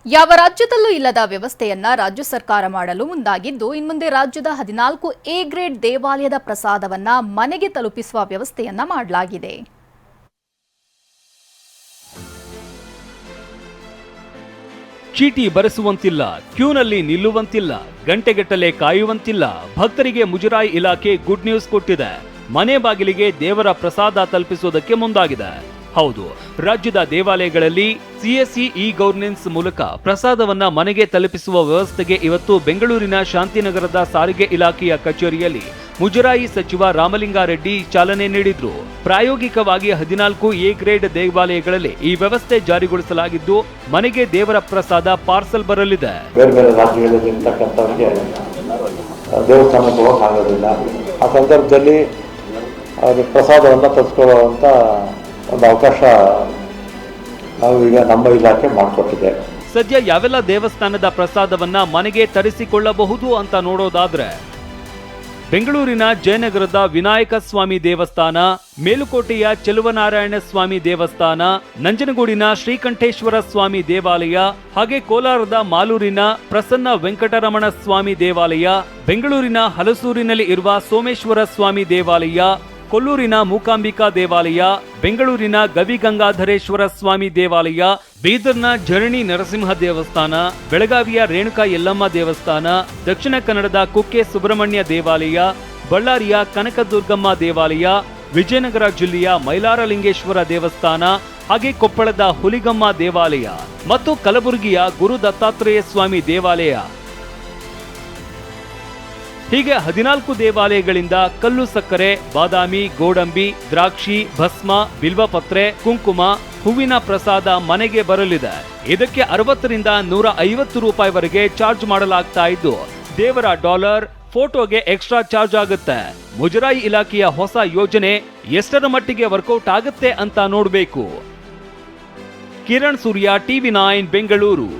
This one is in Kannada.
ಯಾವ ರಾಜ್ಯದಲ್ಲೂ ಇಲ್ಲದ ವ್ಯವಸ್ಥೆಯನ್ನ ರಾಜ್ಯ ಸರ್ಕಾರ ಮಾಡಲು ಮುಂದಾಗಿದ್ದು, ಇನ್ಮುಂದೆ ರಾಜ್ಯದ 14 ಎ ಗ್ರೇಡ್ ದೇವಾಲಯದ ಪ್ರಸಾದವನ್ನ ಮನೆಗೆ ತಲುಪಿಸುವ ವ್ಯವಸ್ಥೆಯನ್ನ ಮಾಡಲಾಗಿದೆ. ಚೀಟಿ ಬರೆಸುವಂತಿಲ್ಲ, ಕ್ಯೂನಲ್ಲಿ ನಿಲ್ಲುವಂತಿಲ್ಲ, ಗಂಟೆಗಟ್ಟಲೆ ಕಾಯುವಂತಿಲ್ಲ. ಭಕ್ತರಿಗೆ ಮುಜರಾಯಿ ಇಲಾಖೆ ಗುಡ್ ನ್ಯೂಸ್ ಕೊಟ್ಟಿದೆ. ಮನೆ ಬಾಗಿಲಿಗೆ ದೇವರ ಪ್ರಸಾದ ತಲುಪಿಸುವುದಕ್ಕೆ ಮುಂದಾಗಿದೆ. ಹೌದು, ರಾಜ್ಯದ ದೇವಾಲಯಗಳಲ್ಲಿ ಸಿಎಸ್ಸಿ ಇ ಗವರ್ನೆನ್ಸ್ ಮೂಲಕ ಪ್ರಸಾದವನ್ನ ಮನೆಗೆ ತಲುಪಿಸುವ ವ್ಯವಸ್ಥೆಗೆ ಇವತ್ತು ಬೆಂಗಳೂರಿನ ಶಾಂತಿನಗರದ ಸಾರಿಗೆ ಇಲಾಖೆಯ ಕಚೇರಿಯಲ್ಲಿ ಮುಜರಾಯಿ ಸಚಿವ ರಾಮಲಿಂಗಾರೆಡ್ಡಿ ಚಾಲನೆ ನೀಡಿದ್ರು. ಪ್ರಾಯೋಗಿಕವಾಗಿ 14 ಎ ಗ್ರೇಡ್ ದೇವಾಲಯಗಳಲ್ಲಿ ಈ ವ್ಯವಸ್ಥೆ ಜಾರಿಗೊಳಿಸಲಾಗಿದ್ದು, ಮನೆಗೆ ದೇವರ ಪ್ರಸಾದ ಪಾರ್ಸಲ್ ಬರಲಿದೆ. ಬೇರೆ ಬೇರೆ ರಾಜ್ಯಗಳಲ್ಲಿ ಇರ್ತಕ್ಕಂಥವರಿಗೆ ದೇವಸ್ಥಾನಕ್ಕೆ ಹೋಗೋಕ್ಕಾಗೋದಿಲ್ಲ. ಆ ಸಂದರ್ಭದಲ್ಲಿ ಪ್ರಸಾದವನ್ನು ತರಿಸ್ಕೊಳ್ಳುವಂಥ ಒಂದು ಅವಕಾಶ ನಾವು ಈಗ ನಮ್ಮ ಇಲಾಖೆ ಮಾಡಿಕೊಟ್ಟಿದೆ. ಸದ್ಯ ಯಾವೆಲ್ಲ ದೇವಸ್ಥಾನದ ಪ್ರಸಾದವನ್ನ ಮನೆಗೆ ತರಿಸಿಕೊಳ್ಳಬಹುದು ಅಂತ ನೋಡೋದಾದ್ರೆ, ಬೆಂಗಳೂರಿನ ಜಯನಗರದ ವಿನಾಯಕ ಸ್ವಾಮಿ ದೇವಸ್ಥಾನ, ಮೇಲುಕೋಟೆಯ ಚೆಲುವನಾರಾಯಣ ಸ್ವಾಮಿ ದೇವಸ್ಥಾನ, ನಂಜನಗೂಡಿನ ಶ್ರೀಕಂಠೇಶ್ವರ ಸ್ವಾಮಿ ದೇವಾಲಯ, ಹಾಗೆ ಕೋಲಾರದ ಮಾಲೂರಿನ ಪ್ರಸನ್ನ ವೆಂಕಟರಮಣ ಸ್ವಾಮಿ ದೇವಾಲಯ, ಬೆಂಗಳೂರಿನ ಹಲಸೂರಿನಲ್ಲಿ ಇರುವ ಸೋಮೇಶ್ವರ ಸ್ವಾಮಿ ದೇವಾಲಯ, ಕೊಲ್ಲೂರಿನ ಮೂಕಾಂಬಿಕಾ ದೇವಾಲಯ, ಬೆಂಗಳೂರಿನ ಗವಿಗಂಗಾಧರೇಶ್ವರ ಸ್ವಾಮಿ ದೇವಾಲಯ, ಬೀದರ್ನ ಝರಣಿ ನರಸಿಂಹ ದೇವಸ್ಥಾನ, ಬೆಳಗಾವಿಯ ರೇಣುಕಾ ಯಲ್ಲಮ್ಮ ದೇವಸ್ಥಾನ, ದಕ್ಷಿಣ ಕನ್ನಡದ ಕುಕ್ಕೆ ಸುಬ್ರಹ್ಮಣ್ಯ ದೇವಾಲಯ, ಬಳ್ಳಾರಿಯ ಕನಕದುರ್ಗಮ್ಮ ದೇವಾಲಯ, ವಿಜಯನಗರ ಜಿಲ್ಲೆಯ ಮೈಲಾರಲಿಂಗೇಶ್ವರ ದೇವಸ್ಥಾನ, ಹಾಗೆ ಕೊಪ್ಪಳದ ಹುಲಿಗಮ್ಮ ದೇವಾಲಯ ಮತ್ತು ಕಲಬುರಗಿಯ ಗುರು ದತ್ತಾತ್ರೇಯ ಸ್ವಾಮಿ ದೇವಾಲಯ ಹೀಗೆ 14 ದೇವಾಲಯಗಳಿಂದ ಕಲ್ಲು ಸಕ್ಕರೆ, ಬಾದಾಮಿ, ಗೋಡಂಬಿ, ದ್ರಾಕ್ಷಿ, ಭಸ್ಮ, ಬಿಲ್ವಪತ್ರೆ, ಕುಂಕುಮ, ಹೂವಿನ ಪ್ರಸಾದ ಮನೆಗೆ ಬರಲಿದೆ. ಇದಕ್ಕೆ 60 ರಿಂದ 150 ರೂಪಾಯಿವರೆಗೆ ಚಾರ್ಜ್ ಮಾಡಲಾಗ್ತಾ ಇದ್ದು, ದೇವರ ಡಾಲರ್, ಫೋಟೋಗೆ ಎಕ್ಸ್ಟ್ರಾ ಚಾರ್ಜ್ ಆಗುತ್ತೆ. ಮುಜರಾಯಿ ಇಲಾಖೆಯ ಹೊಸ ಯೋಜನೆ ಎಷ್ಟರ ಮಟ್ಟಿಗೆ ವರ್ಕೌಟ್ ಆಗುತ್ತೆ ಅಂತ ನೋಡಬೇಕು. ಕಿರಣ್ ಸೂರ್ಯ, TV9 ಬೆಂಗಳೂರು.